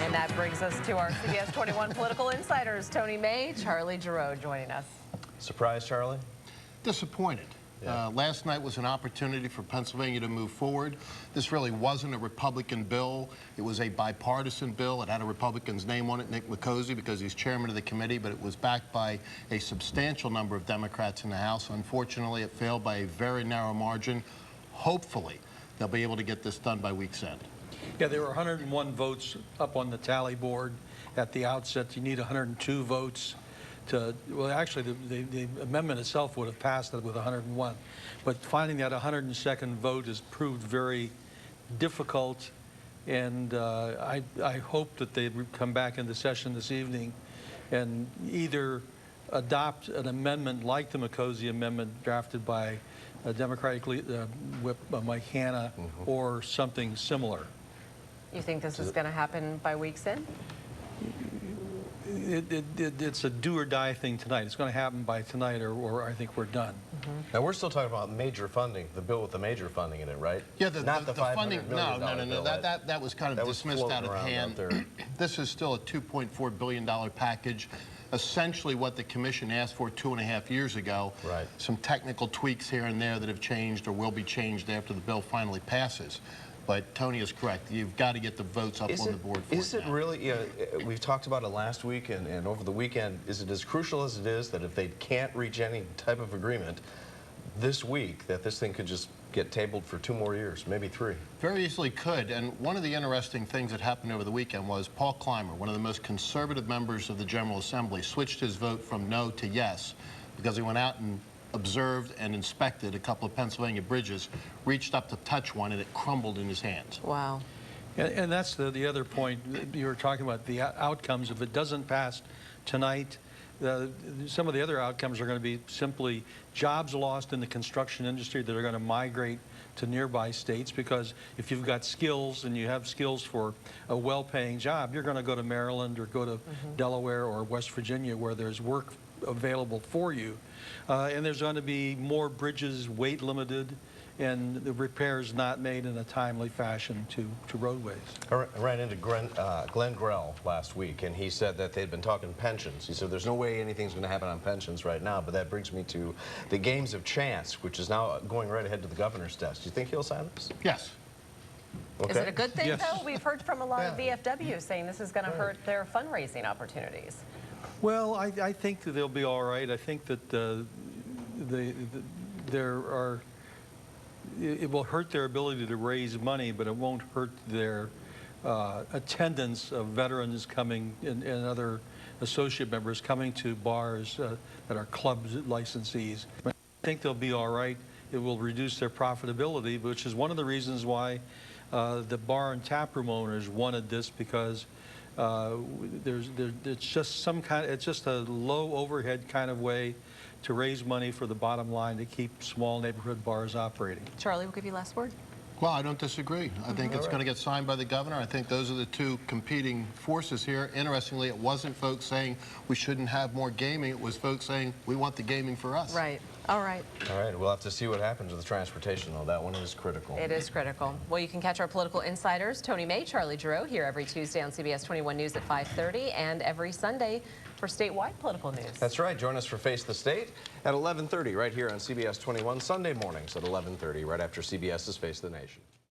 And that brings us to our CBS 21 political insiders, Tony May, Charlie Giroux joining us. Surprise, Charlie? Disappointed. Yeah. Last night was an opportunity for Pennsylvania to move forward. This really wasn't a Republican bill. It was a bipartisan bill. It had a Republican's name on it, Nick Micozzi, because he's chairman of the committee, but it was backed by a substantial number of Democrats in the House. Unfortunately, it failed by a very narrow margin. Hopefully, they'll be able to get this done by week's end. Yeah, there were 101 votes up on the tally board at the outset. You need 102 votes to, well, actually, the amendment itself would have passed it with 101. But finding that 102nd vote has proved very difficult, and I hope that they come back into session this evening and either adopt an amendment like the Micozzi amendment drafted by Democratic Whip Mike Hanna, or something similar. You think this is going to happen by week's end? It's a do or die thing tonight. It's going to happen by tonight, or I think we're done. Now, we're still talking about major funding, the bill with the major funding in it, right? Yeah, not the funding. No. bill, That was kind of dismissed out of hand. This is still a $2.4 billion package. Essentially what the commission asked for 2.5 years ago. Right. Some technical tweaks here and there that have changed or will be changed after the bill finally passes. But Tony is correct. You've got to get the votes up on the board for it. Is it really, we've talked about it last week and over the weekend, is it as crucial as it is that if they can't reach any type of agreement this week, that this thing could just get tabled for 2 more years, maybe 3? Very easily could. And one of the interesting things that happened over the weekend was Paul Clymer, one of the most conservative members of the General Assembly, switched his vote from no to yes because he went out and observed and inspected a couple of Pennsylvania bridges, reached up to touch one, and it crumbled in his hands. Wow. And that's the other point you were talking about, the outcomes. If it doesn't pass tonight, some of the other outcomes are going to be simply jobs lost in the construction industry that are going to migrate to nearby states, because if you've got skills and you have skills for a well-paying job, you're going to go to Maryland or go to Delaware or West Virginia where there's work available for you. And there's going to be more bridges weight limited and the repairs not made in a timely fashion to roadways. I ran into Glenn Grell last week, and he said that they'd been talking pensions. He said there's no way anything's going to happen on pensions right now, but that brings me to the games of chance, which is now going right ahead to the governor's desk. Do you think he'll sign this? Yes. Okay. Is it a good thing, Yes. though? We've heard from a lot of VFW saying this is going to hurt their fundraising opportunities. Well, I think that they'll be all right. I think that it will hurt their ability to raise money, but it won't hurt their attendance of veterans coming and other associate members coming to bars that are club licensees. I think they'll be all right. It will reduce their profitability, which is one of the reasons why the bar and tap room owners wanted this, because it's just a low overhead kind of way to raise money for the bottom line to keep small neighborhood bars operating. Charlie, we'll give you last word. Well, I don't disagree. I think it's going to get signed by the governor. I think those are the two competing forces here. Interestingly, it wasn't folks saying we shouldn't have more gaming. It was folks saying we want the gaming for us. Right. All right. All right. We'll have to see what happens with the transportation, though. That one is critical. It is critical. Well, you can catch our political insiders, Tony May, Charlie Giroux, here every Tuesday on CBS 21 News at 5:30 and every Sunday for statewide political news. That's right. Join us for Face the State at 11:30 right here on CBS 21, Sunday mornings at 11:30, right after CBS's Face the Nation.